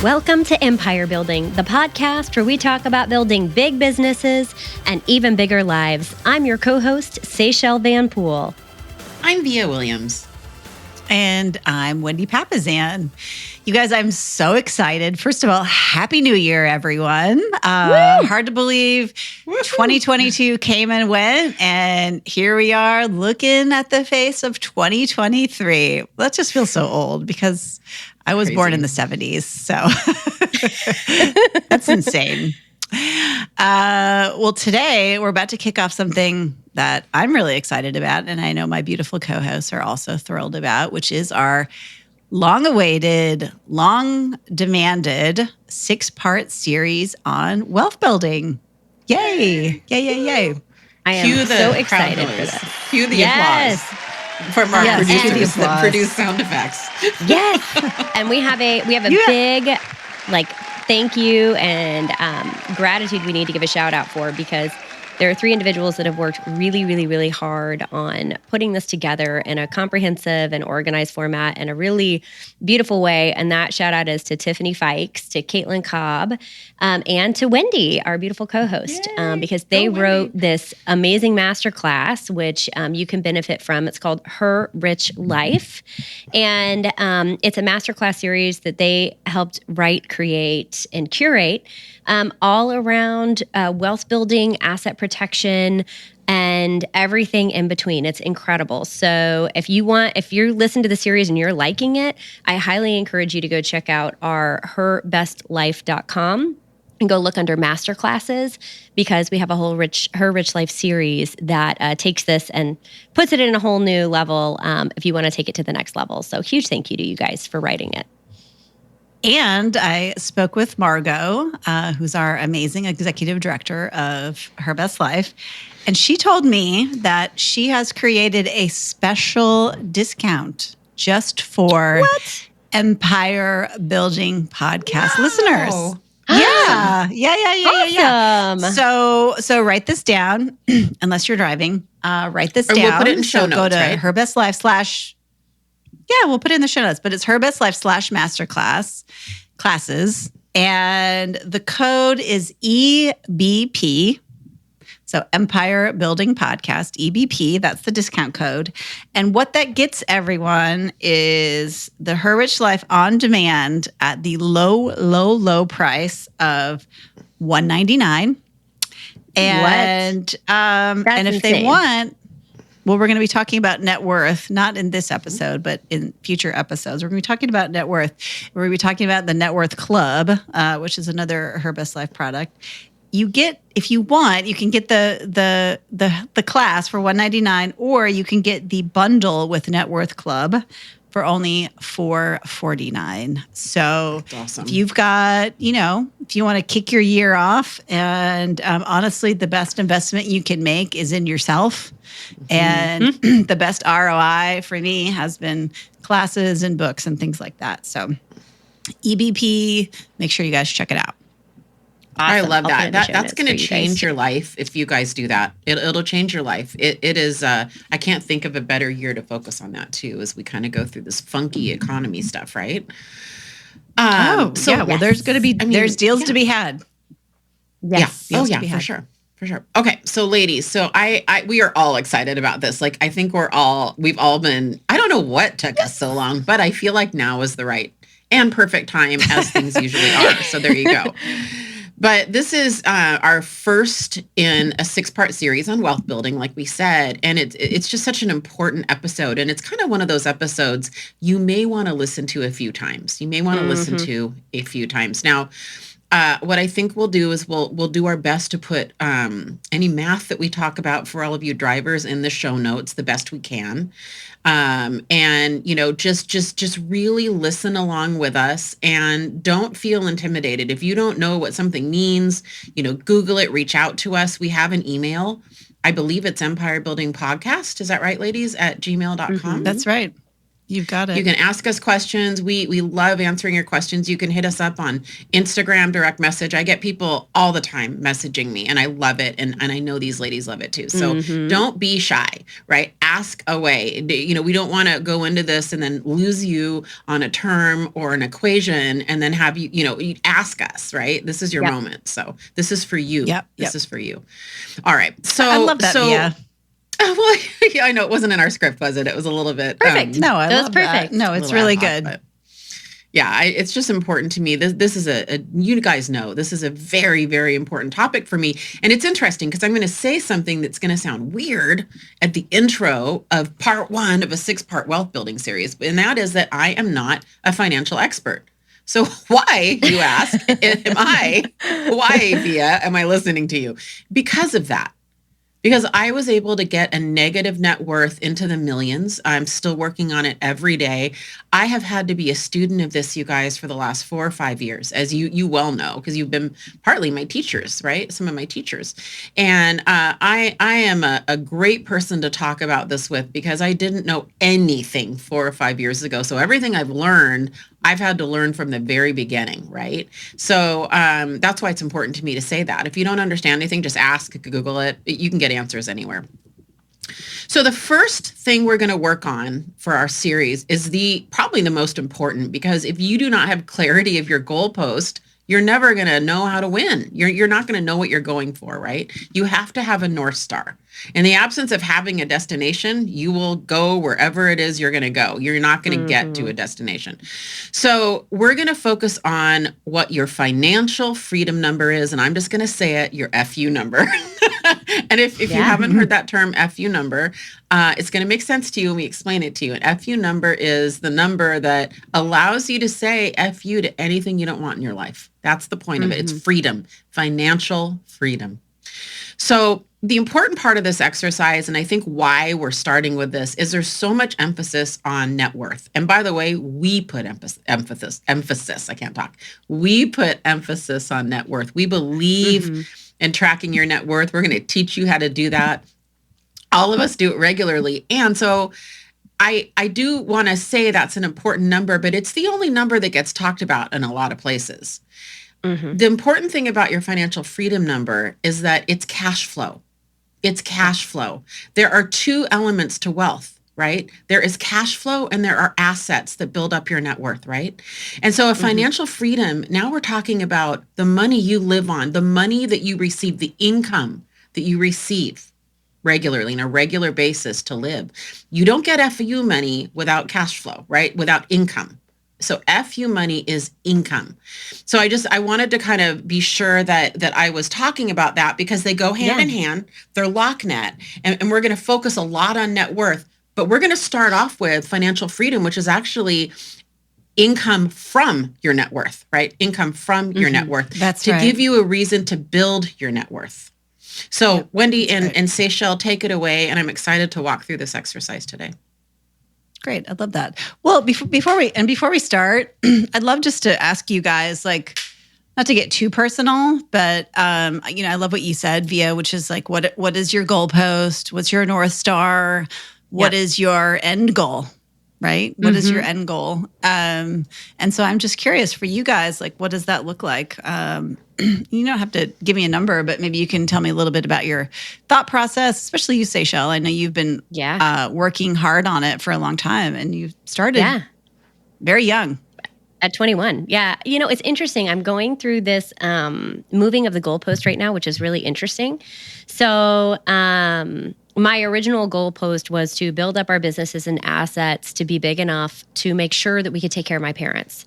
Welcome to Empire Building, the podcast where we talk about building big businesses and even bigger lives. I'm your co-host, Seychelle Van Poel. I'm Via Williams. And I'm Wendy Papazan. You guys, I'm so excited. First of all, Happy New Year, everyone. Hard to believe 2022 came and went, and here we are looking at the face of 2023. That just feels so old because I was born in the 70s, so that's insane. Well, today we're about to kick off something that I'm really excited about, and I know my beautiful co-hosts are also thrilled about, which is our long-awaited, long-demanded 6-part series on wealth building. Yay! Yay, yay, yay. I am so excited for this. Cue the applause from our producers that produce sound effects. Yes. And we have a big, thank you and gratitude we need to give a shout out for, because there are 3 individuals that have worked really, really, really hard on putting this together in a comprehensive and organized format in a really beautiful way. And that shout out is to Tiffany Fikes, to Caitlin Cobb, and to Wendy, our beautiful co-host, because they wrote this amazing masterclass, which you can benefit from. It's called Her Rich Life. And it's a masterclass series that they helped write, create, and curate all around wealth building, asset protection, and everything in between. It's incredible. So if you're listening to the series and you're liking it, I highly encourage you to go check out our herbestlife.com and go look under masterclasses, because we have a whole Her Rich Life series that takes this and puts it in a whole new level if you want to take it to the next level. So huge thank you to you guys for writing it. And I spoke with Margot, who's our amazing executive director of Her Best Life. And she told me that she has created a special discount just for Empire Building podcast listeners. Yeah. So write this down, unless you're driving. Write this down. We'll put it in show notes, go to right? Her Best Life / we'll put it in the show notes, but it's Her Best Life / masterclass classes. And the code is EBP. So Empire Building Podcast, EBP, that's the discount code. And what that gets everyone is the Her Rich Life on demand at the low price of $199. And and if insane. they want, well, we're going to be talking about net worth, not in this episode, but in future episodes. We're going to be talking about net worth. We're going to be talking about the Net Worth Club, which is another Her Best Life product. You get, if you want, you can get the class for $199, or you can get the bundle with Net Worth Club for only $449. So awesome. If you've got, if you want to kick your year off, and honestly, the best investment you can make is in yourself. And the best ROI for me has been classes and books and things like that. So EBP, make sure you guys check it out. Awesome. I love that. That's That's going to change your life if you guys do that. It'll change your life. It is. I can't think of a better year to focus on that too, as we kind of go through this funky economy stuff, right? Well, there's going to be there's deals to be had. Yes. Yeah. For sure. Okay, so ladies, so we are all excited about this. I think we've all been. I don't know what took us so long, but I feel like now is the right and perfect time, as things usually are. So there you go. But this is our first in a 6-part series on wealth building, like we said, and it's just such an important episode, and it's kind of one of those episodes you may want to listen to a few times. Now, what I think we'll do is we'll do our best to put any math that we talk about for all of you drivers in the show notes the best we can. And just really listen along with us, and don't feel intimidated. If you don't know what something means, Google it, reach out to us. We have an email. I believe it's Empire Building Podcast. Is that right, ladies? @gmail.com. That's right. You've got it. You can ask us questions. We love answering your questions. You can hit us up on Instagram, direct message. I get people all the time messaging me, and I love it. And I know these ladies love it too. So don't be shy, right? Ask away. We don't want to go into this and then lose you on a term or an equation and then have you ask us, right? This is your moment. So this is for you. This is for you. All right. So I love that, Mia. Well, yeah, I know it wasn't in our script, was it? It was a little bit perfect. No, I love perfect. That. No, it's really good. But yeah, it's just important to me. This is you guys know this is a very, very important topic for me, and it's interesting because I'm going to say something that's going to sound weird at the intro of part 1 of a 6-part wealth building series, and that is that I am not a financial expert. So why, you ask, why, Via, am I listening to you? Because of that. Because I was able to get a negative net worth into the millions. I'm still working on it every day. I have had to be a student of this, you guys, for the last 4 or 5 years, as you well know, because you've been partly my teachers, right? Some of my teachers. And I am a great person to talk about this with because I didn't know anything 4 or 5 years ago. So everything I've learned, I've had to learn from the very beginning, right? So that's why it's important to me to say that. If you don't understand anything, just ask, Google it. You can get answers anywhere. So the first thing we're going to work on for our series is probably the most important, because if you do not have clarity of your goalpost, you're never going to know how to win. You're not going to know what you're going for, right? You have to have a North Star. In the absence of having a destination, you will go wherever it is you're going to go. You're not going to get to a destination. So we're going to focus on what your financial freedom number is. And I'm just going to say it, your FU number. And if you haven't heard that term FU number, it's going to make sense to you when we explain it to you. An FU number is the number that allows you to say FU to anything you don't want in your life. That's the point of it. It's freedom, financial freedom. So the important part of this exercise, and I think why we're starting with this, is there's so much emphasis on net worth. And by the way, we put emphasis, I can't talk. We put emphasis on net worth. We believe in tracking your net worth. We're going to teach you how to do that. All of us do it regularly. And so I do want to say that's an important number, but it's the only number that gets talked about in a lot of places. The important thing about your financial freedom number is that it's cash flow. It's cash flow. There are 2 elements to wealth, right? There is cash flow and there are assets that build up your net worth, right? And so a financial freedom, now we're talking about the money you live on, the money that you receive, the income that you receive regularly on a regular basis to live. You don't get FU money without cash flow, right? Without income. So FU money is income. So I wanted to kind of be sure that I was talking about that because they go hand in hand. They're lock net. And we're going to focus a lot on net worth, but we're going to start off with financial freedom, which is actually income from your net worth, right? Income from your net worth. That's to give you a reason to build your net worth. So Wendy and Seychelle, take it away. And I'm excited to walk through this exercise today. Great. I love that. Well, before we start, I'd love just to ask you guys, like, not to get too personal, but I love what you said, Via, which is like, what is your goalpost? What's your North Star? What is your end goal? Right? What is your end goal? And so I'm just curious for you guys, like, what does that look like? You don't have to give me a number, but maybe you can tell me a little bit about your thought process, especially you, Seychelle. I know you've been working hard on it for a long time, and you started very young. At 21. Yeah. It's interesting. I'm going through this moving of the goalpost right now, which is really interesting. So my original goalpost was to build up our businesses and assets to be big enough to make sure that we could take care of my parents.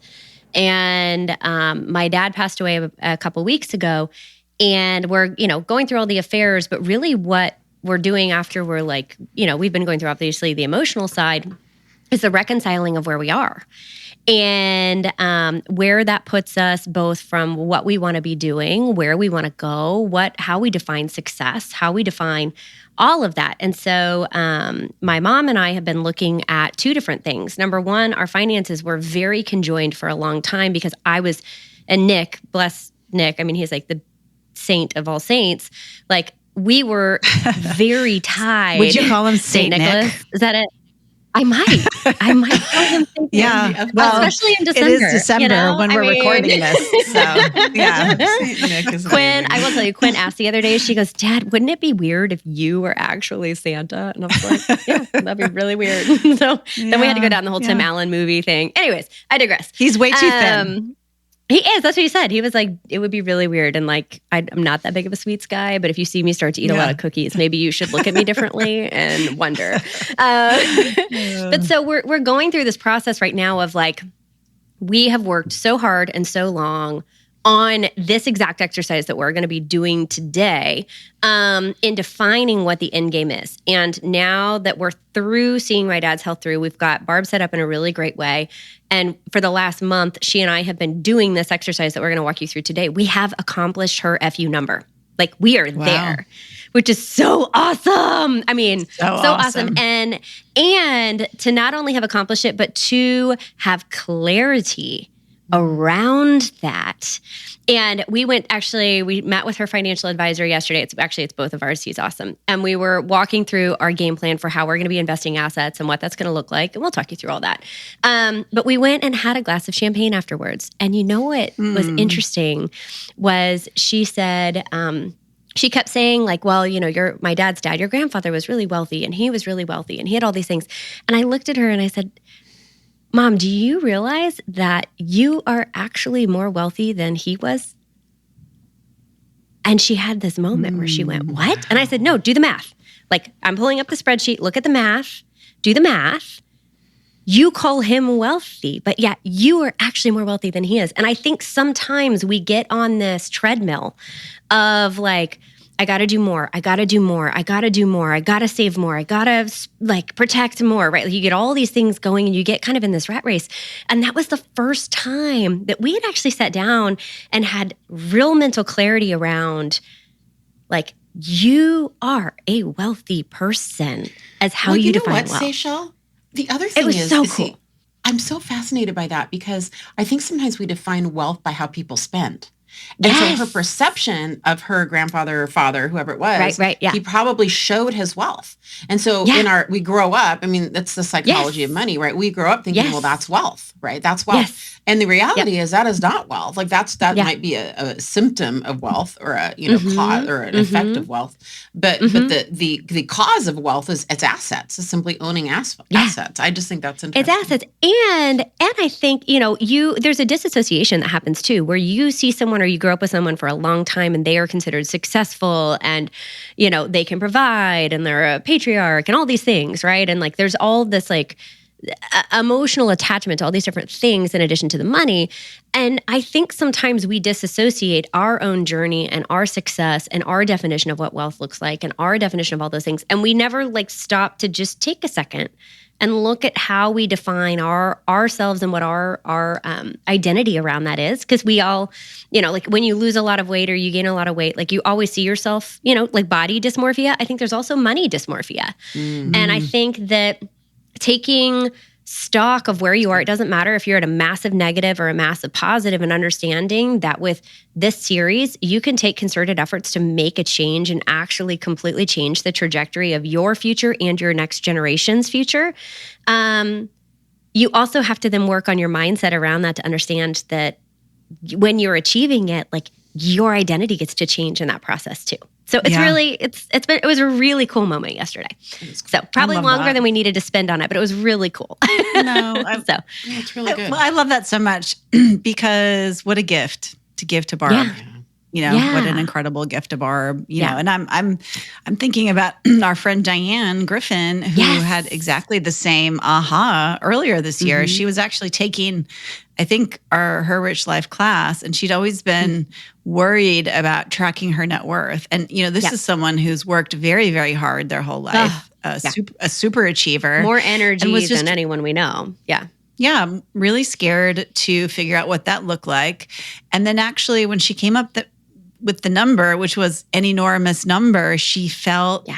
And my dad passed away a couple weeks ago, and we're, going through all the affairs, but really what we're doing after we're like, we've been going through obviously the emotional side is the reconciling of where we are. And where that puts us both from what we want to be doing, where we want to go, how we define success, how we define all of that. And so my mom and I have been looking at 2 different things. Number one, our finances were very conjoined for a long time because and Nick, bless Nick, I mean, he's like the saint of all saints. Like we were very tied. Would you call him Saint Nicholas? Nick? Is that it? I might tell him something. Yeah. Well, especially in December. it is December when we're recording this. So, yeah. Saint Nick is Quinn, amazing. I will tell you, Quinn asked the other day, she goes, Dad, wouldn't it be weird if you were actually Santa? And I was like, yeah, that'd be really weird. So then we had to go down the whole Tim Allen movie thing. Anyways, I digress. He's way too thin. He is. That's what he said. He was like, it would be really weird. And like, I'm not that big of a sweets guy, but if you see me start to eat a lot of cookies, maybe you should look at me differently and wonder. But so we're going through this process right now of like, we have worked so hard and so long on this exact exercise that we're going to be doing today in defining what the end game is. And now that we're through seeing my dad's health through, we've got Barb set up in a really great way. And for the last month, she and I have been doing this exercise that we're going to walk you through today. We have accomplished her FU number. Like we are there, which is so awesome. I mean, so awesome. And to not only have accomplished it, but to have clarity around that. And we met with her financial advisor yesterday. It's both of ours. He's awesome. And we were walking through our game plan for how we're going to be investing assets and what that's going to look like. And we'll talk you through all that. But we went and had a glass of champagne afterwards. And you know what was interesting was she said, she kept saying like, well, you know, you're my dad's dad, your grandfather was really wealthy and he was really wealthy and he had all these things. And I looked at her and I said, Mom, do you realize that you are actually more wealthy than he was? And she had this moment where she went, what? And I said, no, do the math. Like, I'm pulling up the spreadsheet, look at the math, do the math. You call him wealthy, but yeah, you are actually more wealthy than he is. And I think sometimes we get on this treadmill of like, I got to do more. I got to do more. I got to do more. I got to save more. I got to like protect more, right? Like you get all these things going and you get kind of in this rat race. And that was the first time that we had actually sat down and had real mental clarity around like, you are a wealthy person as how you define wealth. Seychelle? The other thing it was is, so see, cool. I'm so fascinated by that because I think sometimes we define wealth by how people spend. And so her perception of her grandfather or father, whoever it was, he probably showed his wealth. And so we grow up, I mean, that's the psychology of money, right? We grow up thinking, well, that's wealth, right? That's wealth. And the reality is that is not wealth. Like that might be a symptom of wealth or a, cause or an effect of wealth. But the cause of wealth is it's assets. It's simply owning assets. I just think that's interesting. It's assets. And I think, there's a disassociation that happens too, where you see someone or you grow up with someone for a long time and they are considered successful and, they can provide and they're a patriarch and all these things, right? And like there's all this like emotional attachment to all these different things in addition to the money. And I think sometimes we disassociate our own journey and our success and our definition of what wealth looks like and our definition of all those things. And we never like stop to just take a second and look at how we define ourselves and what our identity around that is. Because we all, like when you lose a lot of weight or you gain a lot of weight, like you always see yourself, like body dysmorphia. I think there's also money dysmorphia. Mm-hmm. And I think that taking stock of where you are, it doesn't matter if you're at a massive negative or a massive positive, and understanding that with this series, you can take concerted efforts to make a change and actually completely change the trajectory of your future and your next generation's future. You also have to then work on your mindset around that to understand that when you're achieving it, like your identity gets to change in that process too. So it's really, it was a really cool moment yesterday. Cool. So probably longer than we needed to spend on it, but it was really cool. It's really good. I love that so much because what a gift to give to Barb. Yeah. What an incredible gift to Barb. You know, and I'm thinking about our friend Diane Griffin, who had exactly the same aha earlier this year. She was actually taking, I think, her Rich Life class, and she'd always been worried about tracking her net worth. And, this is someone who's worked very, very hard their whole life, a super achiever. More energy than anyone we know. Yeah. Yeah, I'm really scared to figure out what that looked like. And then actually when she came up with the number, which was an enormous number, she felt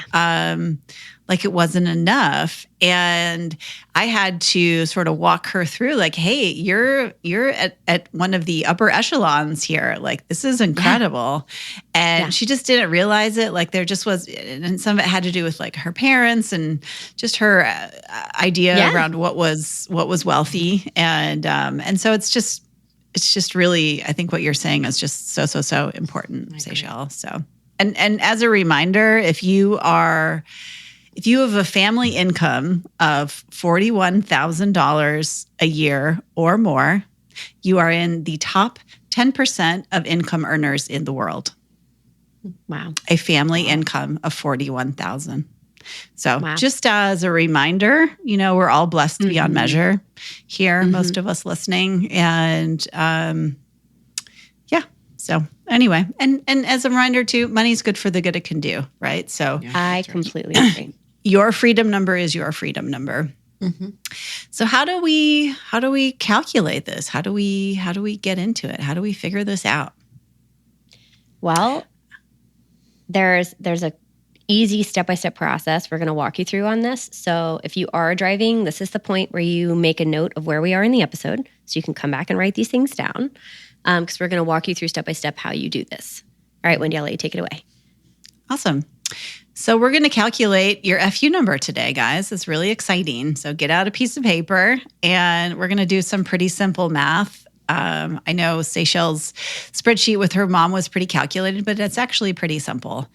like it wasn't enough. And I had to sort of walk her through like, hey, you're at one of the upper echelons here. Like, this is incredible. And she just didn't realize it. Like, there just was, and some of it had to do with like her parents and just her idea around what was wealthy. And so it's just really, I think what you're saying is just so important, Seychelle. So, and as a reminder, if you have a family income of $41,000 a year or more, you are in the top 10% of income earners in the world. Wow. A family income of $41,000. So just as a reminder, we're all blessed beyond measure here, most of us listening. And so anyway, and as a reminder too, money's good for the good it can do, right? So I completely agree. Your freedom number is your freedom number. So how do we calculate this? How do we get into it? How do we figure this out? Well, there's a easy step-by-step process we're going to walk you through on this. So if you are driving, this is the point where you make a note of where we are in the episode so you can come back and write these things down because we're going to walk you through step-by-step how you do this. All right, Wendy, I'll let you take it away. Awesome. So we're going to calculate your FU number today, guys. It's really exciting. So get out a piece of paper and we're going to do some pretty simple math. I know Seychelle's spreadsheet with her mom was pretty calculated, but it's actually pretty simple.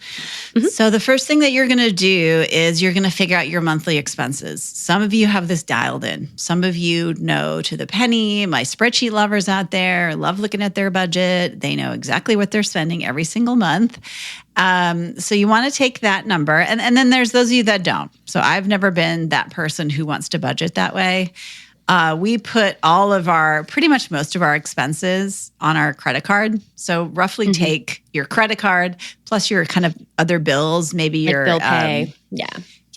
So the first thing that you're going to do is you're going to figure out your monthly expenses. Some of you have this dialed in. Some of you know to the penny. My spreadsheet lovers out there love looking at their budget. They know exactly what they're spending every single month. So you want to take that number. And then there's those of you that don't. So I've never been that person who wants to budget that way. We put pretty much most of our expenses on our credit card. So roughly take your credit card plus your kind of other bills, maybe like your bill pay.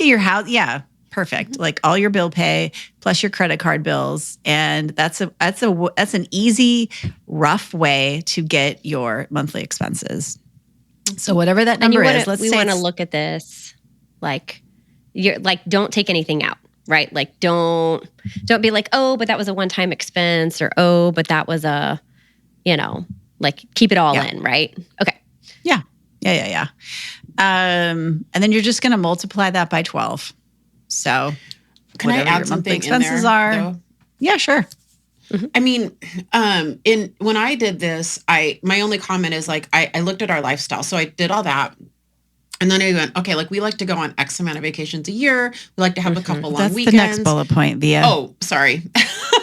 your house. Yeah, perfect. Like all your bill pay plus your credit card bills, and that's an easy, rough way to get your monthly expenses. So whatever that number is, we want to look at this like don't take anything out. Right? Like don't be like, oh, but that was a one-time expense or, oh, but that was a, like keep it all in, right? Okay. Yeah. And then you're just going to multiply that by 12. So can I add something expenses in there, are? Though? Yeah, sure. I mean, when I did this, my only comment is like, I looked at our lifestyle. So I did all that. And then I went, okay, like we like to go on X amount of vacations a year. We like to have a couple long weekends. That's the next bullet point, Via. Oh, sorry.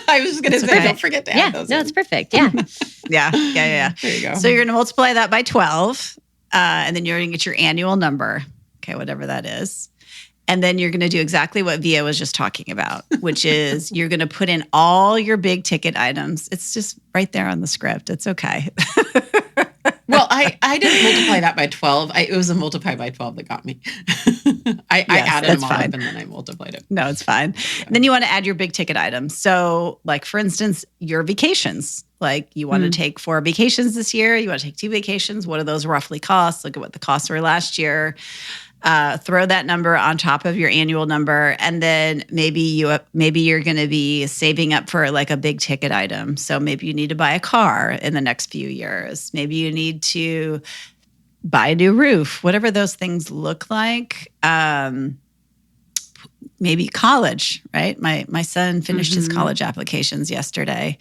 I was just going to say, don't forget to add those. No, it's perfect. Yeah. Yeah. There you go. So you're going to multiply that by 12, and then you're going to get your annual number. Okay, whatever that is. And then you're going to do exactly what Via was just talking about, which is you're going to put in all your big ticket items. It's just right there on the script. It's okay. Well, I didn't multiply that by 12. It was a multiply by 12 that got me. I added them all up and then I multiplied it. No, it's fine. Yeah. Then you want to add your big ticket items. So like, for instance, your vacations. Like you want to take 4 vacations this year. You want to take 2 vacations. What do those roughly cost? Look at what the costs were last year. Throw that number on top of your annual number, and then maybe you're going to be saving up for like a big ticket item. So maybe you need to buy a car in the next few years. Maybe you need to buy a new roof. Whatever those things look like. Maybe college, right? My son finished his college applications yesterday.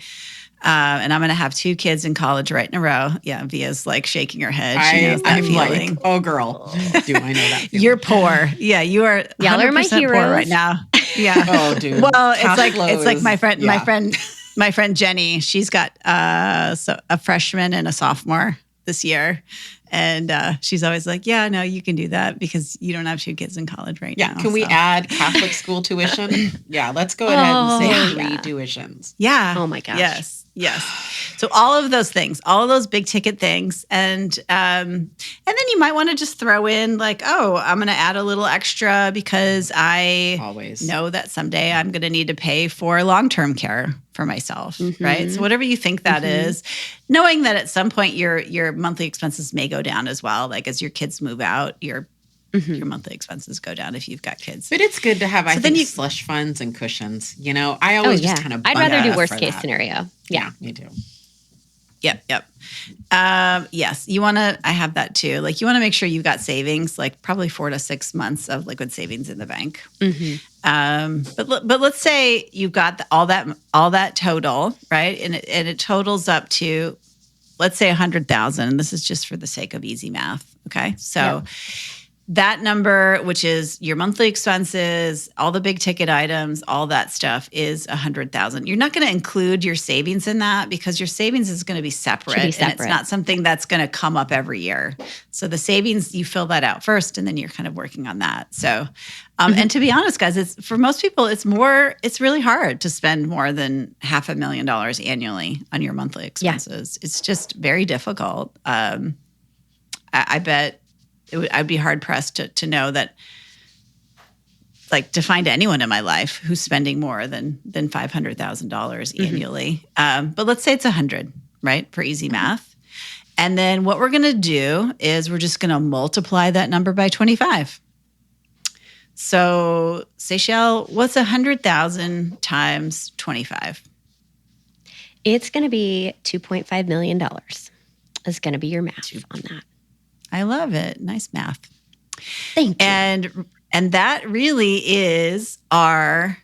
And I'm going to have 2 kids in college right in a row. Yeah, Via's like shaking her head. She knows that I'm feeling. Like, oh, girl, do I know that feeling? You're poor. Yeah, you are. Y'all are my heroes poor right now. Yeah. Oh, dude. Well, it's like my friend Jenny. She's got a freshman and a sophomore this year. And she's always like, yeah, no, you can do that because you don't have 2 kids in college right now. Yeah, can we add Catholic school tuition? Yeah, let's go ahead and say 3 tuitions. Yeah. Oh my gosh. Yes. So all of those things, all of those big ticket things. And then you might want to just throw in like, oh, I'm going to add a little extra because I know that someday I'm going to need to pay for long-term care for myself, right? So whatever you think that is, knowing that at some point your monthly expenses may go down as well. Like as your kids move out, your your monthly expenses go down if you've got kids. But it's good to have, I then think, slush funds and cushions. You know, I always just kind of I'd rather do bundle worst for case that. scenario. Yeah, me too. Yep. Yes, you want to. I have that too. Like you want to make sure you've got savings, like probably 4 to 6 months of liquid savings in the bank. But let's say you've got all that total, right? And it totals up to, let's say 100,000. And this is just for the sake of easy math. Okay, so. That number, which is your monthly expenses, all the big ticket items, all that stuff, is 100,000. You're not going to include your savings in that because your savings is going to be separate, and it's not something that's going to come up every year. So the savings, you fill that out first, and then you're kind of working on that. So, and to be honest, guys, it's for most people, it's really hard to spend more than $500,000 annually on your monthly expenses. It's just very difficult. I bet. I'd be hard pressed to know that, like, to find anyone in my life who's spending more than $500,000 annually. But let's say it's 100, right, for easy math. And then what we're going to do is we're just going to multiply that number by 25. So, Seychelle, what's 100,000 times 25? It's going to be $2.5 million. Is going to be your math on that. I love it. Nice math. Thank you. And that really is our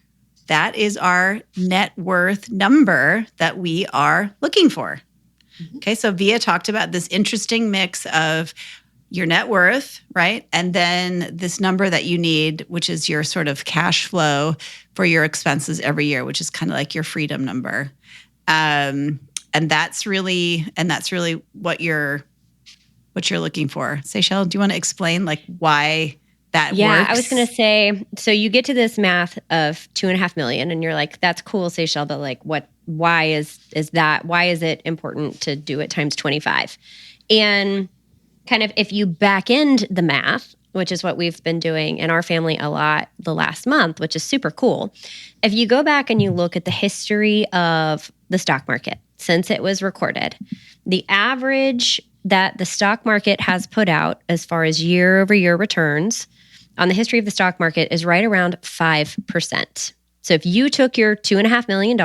net worth number that we are looking for. Okay, so Via talked about this interesting mix of your net worth, right? And then this number that you need, which is your sort of cash flow for your expenses every year, which is kind of like your freedom number. And that's really what you're looking for. Seychelle, do you want to explain like why that works? Yeah, I was going to say, so you get to this math of $2.5 million and you're like, that's cool, Seychelle, but like why is that? Why is it important to do it times 25? And kind of if you back end the math, which is what we've been doing in our family a lot the last month, which is super cool. If you go back and you look at the history of the stock market since it was recorded, the average that the stock market has put out as far as year-over-year returns on the history of the stock market is right around 5%. So if you took your $2.5 million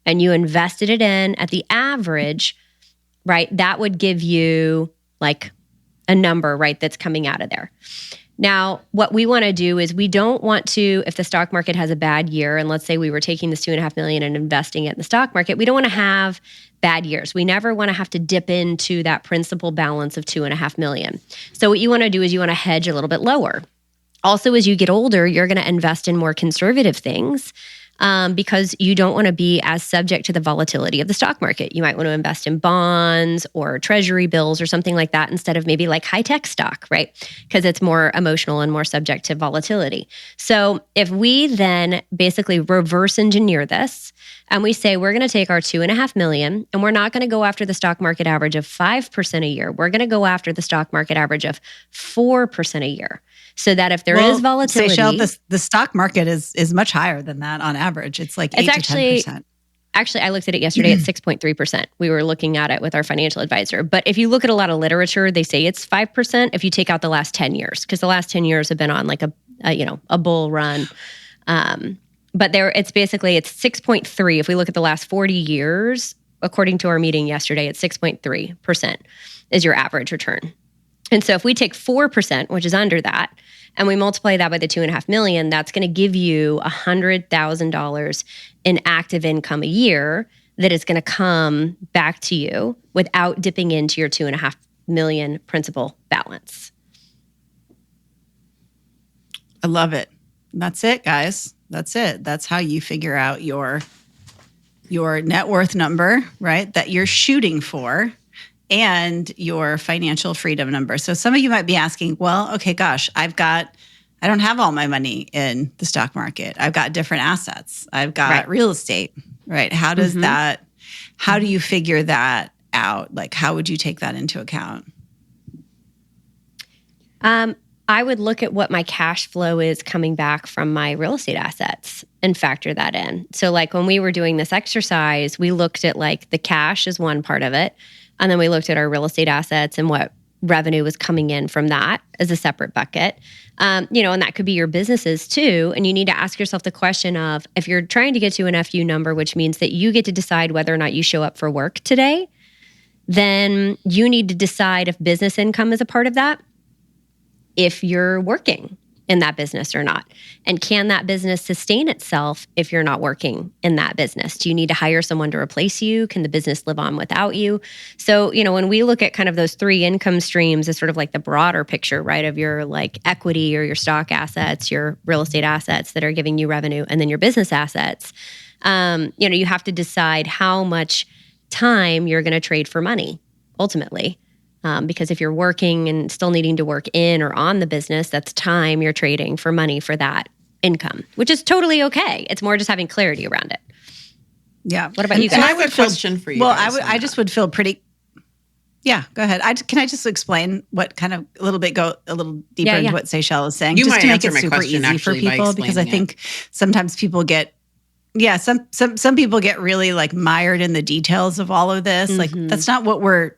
and you invested it in at the average, right, that would give you like a number, right, that's coming out of there. Now, what we want to do is we don't want to, if the stock market has a bad year, and let's say we were taking this $2.5 million and investing it in the stock market, we don't want to have bad years. We never want to have to dip into that principal balance of $2.5 million. So what you want to do is you want to hedge a little bit lower. Also, as you get older, you're going to invest in more conservative things because you don't want to be as subject to the volatility of the stock market. You might want to invest in bonds or treasury bills or something like that instead of maybe like high-tech stock, right? Because it's more emotional and more subject to volatility. So if we then basically reverse engineer this and we say we're going to take our $2.5 million and we're not going to go after the stock market average of 5% a year. We're going to go after the stock market average of 4% a year. So that if there is volatility, Seychelle, the stock market is much higher than that on average. It's like 8 to 10%. Actually, I looked at it yesterday at 6.3%. We were looking at it with our financial advisor. But if you look at a lot of literature, they say it's 5% if you take out the last 10 years, because the last 10 years have been on like a bull run. But it's 6.3. If we look at the last 40 years, according to our meeting yesterday, it's 6.3% is your average return. And so if we take 4%, which is under that, and we multiply that by the $2.5 million, that's going to give you $100,000 in active income a year that is going to come back to you without dipping into your $2.5 million principal balance. I love it. That's it, guys. That's it. That's how you figure out your net worth number, right? That you're shooting for. And your financial freedom number. So some of you might be asking, well, okay, gosh, I don't have all my money in the stock market. I've got different assets. I've got real estate, right? How do you figure that out? Like, how would you take that into account? I would look at what my cash flow is coming back from my real estate assets and factor that in. So like when we were doing this exercise, we looked at like the cash is one part of it. And then we looked at our real estate assets and what revenue was coming in from that as a separate bucket. And that could be your businesses too. And you need to ask yourself the question of, if you're trying to get to an FU number, which means that you get to decide whether or not you show up for work today, then you need to decide if business income is a part of that, if you're working in that business or not. And can that business sustain itself if you're not working in that business? Do you need to hire someone to replace you? Can the business live on without you? So, when we look at kind of those three income streams as sort of like the broader picture, right, of your like equity or your stock assets, your real estate assets that are giving you revenue, and then your business assets, you have to decide how much time you're going to trade for money ultimately. Because if you're working and still needing to work in or on the business, that's time you're trading for money for that income, which is totally okay. It's more just having clarity around it. Yeah. What about you guys? So I have a question for you. Well, guys I just would feel pretty. Yeah, go ahead. Can I just explain what kind of go a little deeper into what Seychelles is saying? You just might to make answer it my super question easy for people, because I think sometimes people get. Yeah, some people get really like mired in the details of all of this. Like that's not what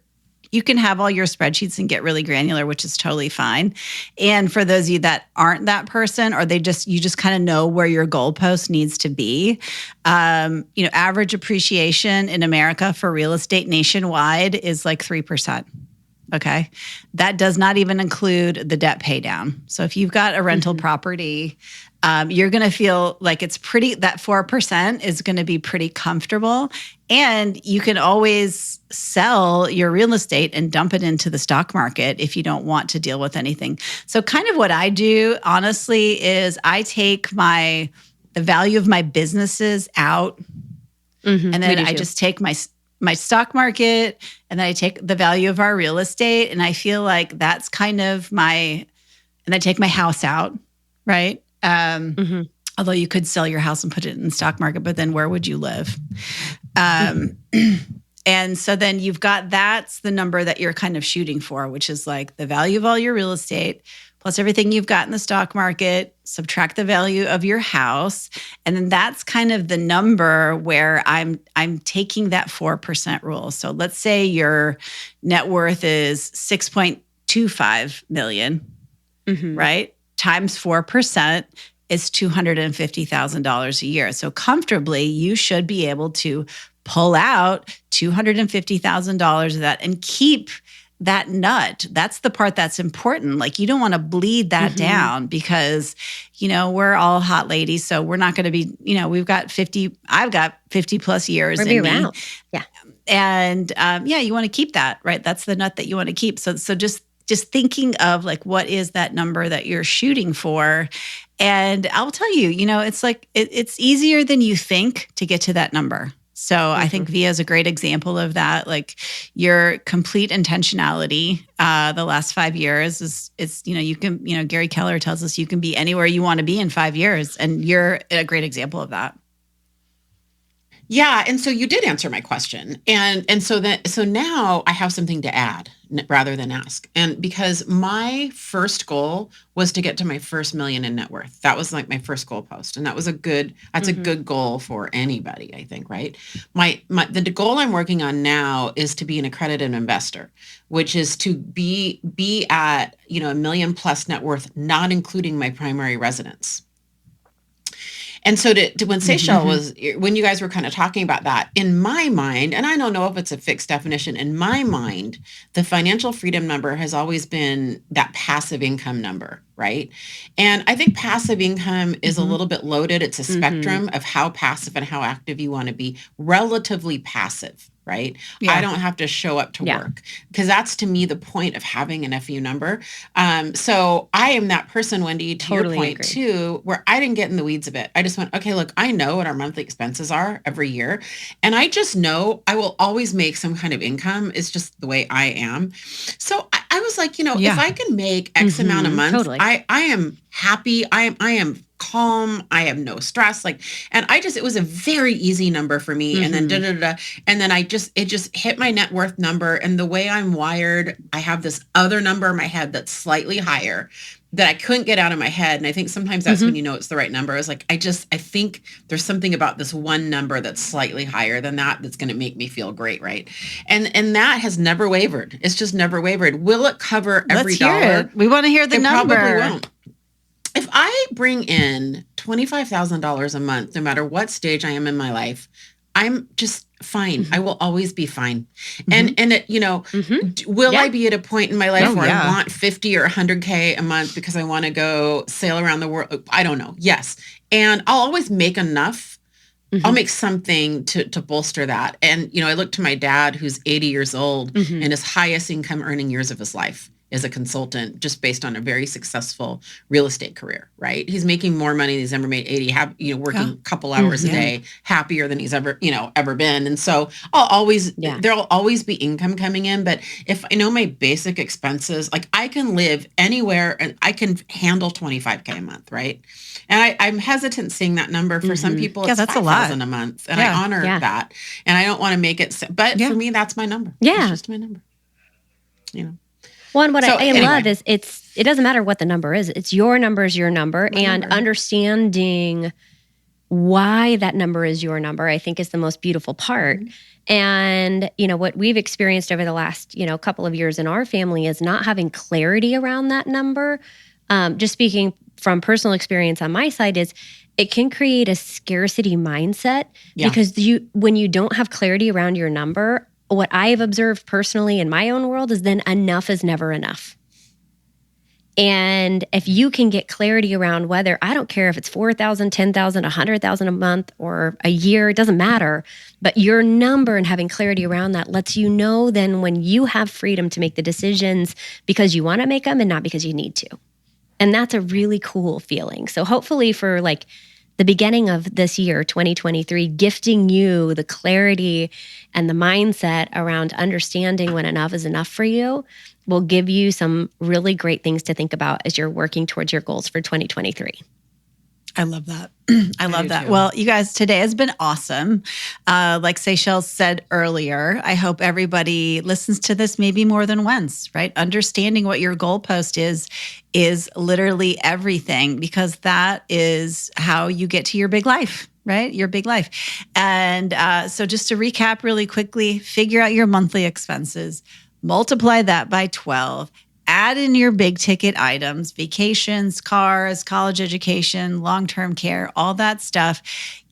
you can have all your spreadsheets and get really granular, which is totally fine. And for those of you that aren't that person, or you just kind of know where your goalpost needs to be. Average appreciation in America for real estate nationwide is like 3%. Okay. That does not even include the debt pay down. So if you've got a rental property, you're going to feel like that 4% is going to be pretty comfortable. And you can always sell your real estate and dump it into the stock market if you don't want to deal with anything. So kind of what I do, honestly, is I take the value of my businesses out, and then I just take my stock market, and then I take the value of our real estate, and I feel like that's kind of and I take my house out, right? Although you could sell your house and put it in the stock market, but then where would you live? And so then that's the number that you're kind of shooting for, which is like the value of all your real estate plus everything you've got in the stock market, subtract the value of your house. And then that's kind of the number where I'm taking that 4% rule. So let's say your net worth is $6.25 million, right? Times 4% is $250,000 a year. So comfortably, you should be able to pull out $250,000 of that and keep that nut. That's the part that's important. Like, you don't want to bleed that down, because, we're all hot ladies. So we're not going to be, I've got 50 plus years in me. Yeah. And you want to keep that, right? That's the nut that you want to keep. So just thinking of like, what is that number that you're shooting for? And I'll tell you, it's like, it's easier than you think to get to that number. So I think Via is a great example of that. Like, your complete intentionality the last 5 years is you can, Gary Keller tells us you can be anywhere you want to be in 5 years. And you're a great example of that. Yeah. And so you did answer my question. And so now I have something to add rather than ask. And because my first goal was to get to my first million in net worth. That was like my first goal post. And that's a good goal for anybody, I think, right? The goal I'm working on now is to be an accredited investor, which is to be at, $1 million plus net worth, not including my primary residence. And so when Seychelles when you guys were kind of talking about that, in my mind, and I don't know if it's a fixed definition, in my mind, the financial freedom number has always been that passive income number, right? And I think passive income is a little bit loaded. It's a spectrum of how passive and how active you want to be. Relatively passive, right? Yeah. I don't have to show up to work, because that's, to me, the point of having an FU number. So I am that person, Wendy, to your point too, where I didn't get in the weeds of it. I just went, okay, look, I know what our monthly expenses are every year. And I just know I will always make some kind of income. It's just the way I am. So I was like, if I can make X amount a month, I am happy. I am calm. I have no stress. And it was a very easy number for me. And then and then it just hit my net worth number. And the way I'm wired, I have this other number in my head that's slightly higher. that I couldn't get out of my head. And I think sometimes that's when you know it's the right number. I was like, I think there's something about this one number that's slightly higher than that's going to make me feel great, right? And that has never wavered. It's just never wavered. Will it cover every dollar? We want to hear the number. Probably won't. If I bring in $25,000 a month, no matter what stage I am in my life, I'm just fine. I will always be fine. And it, will I be at a point in my life where I want 50 or 100K a month because I want to go sail around the world? I don't know. Yes. And I'll always make enough. I'll make something to bolster that. And, I look to my dad, who's 80 years old and his highest income earning years of his life as a consultant, just based on a very successful real estate career, right? He's making more money than he's ever made, working a couple hours a day, happier than he's ever been. And so there'll always be income coming in. But if I know my basic expenses, like I can live anywhere and I can handle 25K a month, right? And I'm hesitant seeing that number. For some people, it's that's $5,000 a month. And I honor that. And I don't want to make it, but for me, that's my number. Yeah. It's just my number, Well, and what I love is it doesn't matter what the number is. It's your number is your number. Understanding why that number is your number, I think, is the most beautiful part. And, what we've experienced over the last, couple of years in our family is not having clarity around that number. Just speaking from personal experience on my side is it can create a scarcity mindset because when you don't have clarity around your number, what I've observed personally in my own world is then enough is never enough. And if you can get clarity around whether, I don't care if it's $4,000, $10,000, $100,000 a month or a year, it doesn't matter. But your number and having clarity around that lets you know then when you have freedom to make the decisions because you want to make them and not because you need to. And that's a really cool feeling. So hopefully for the beginning of this year, 2023, gifting you the clarity and the mindset around understanding when enough is enough for you will give you some really great things to think about as you're working towards your goals for 2023. I love that. I love that. Too. Well, you guys, today has been awesome. Like Seychelles said earlier, I hope everybody listens to this maybe more than once, right? Understanding what your goalpost is literally everything, because that is how you get to your big life, right? Your big life. And so just to recap really quickly, figure out your monthly expenses, multiply that by 12, add in your big ticket items, vacations, cars, college education, long-term care, all that stuff.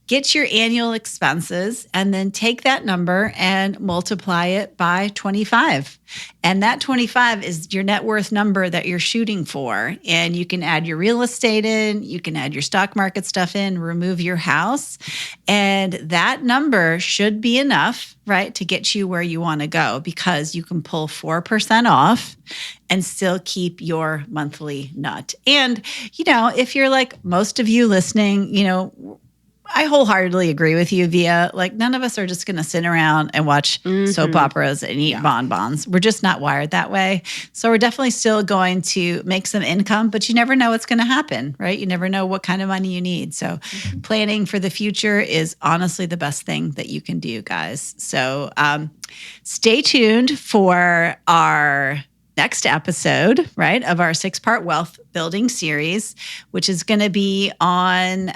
Get your annual expenses and then take that number and multiply it by 25. And that 25 is your net worth number that you're shooting for. And you can add your real estate in, you can add your stock market stuff in, remove your house. And that number should be enough, right, to get you where you want to go, because you can pull 4% off and still keep your monthly nut. And, if you're like most of you listening, I wholeheartedly agree with you, Via. Like, none of us are just going to sit around and watch soap operas and eat bonbons. We're just not wired that way. So we're definitely still going to make some income, but you never know what's going to happen, right? You never know what kind of money you need. So planning for the future is honestly the best thing that you can do, guys. So stay tuned for our next episode, right, of our 6-part wealth building series, which is going to be on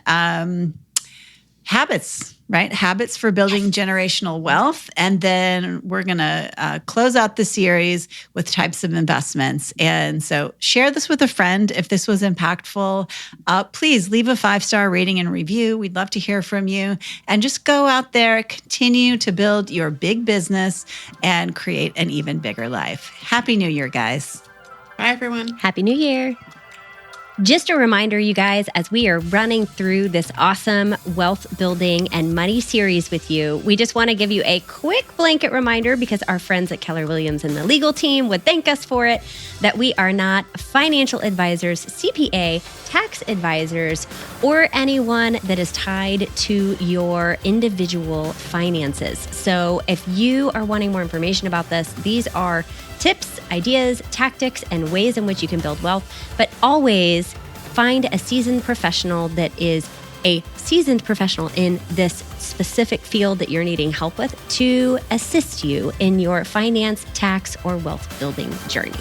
habits, right? Habits for building generational wealth. And then we're going to close out the series with types of investments. And so share this with a friend if this was impactful. Please leave a 5-star rating and review. We'd love to hear from you. And just go out there, continue to build your big business and create an even bigger life. Happy New Year, guys. Bye, everyone. Happy New Year. Just a reminder, you guys, as we are running through this awesome wealth building and money series with you, we just want to give you a quick blanket reminder, because our friends at Keller Williams and the legal team would thank us for it, that we are not financial advisors, CPA, tax advisors, or anyone that is tied to your individual finances. So if you are wanting more information about this, these are tips, ideas, tactics, and ways in which you can build wealth, but always find a seasoned professional that is a seasoned professional in this specific field that you're needing help with to assist you in your finance, tax, or wealth building journey.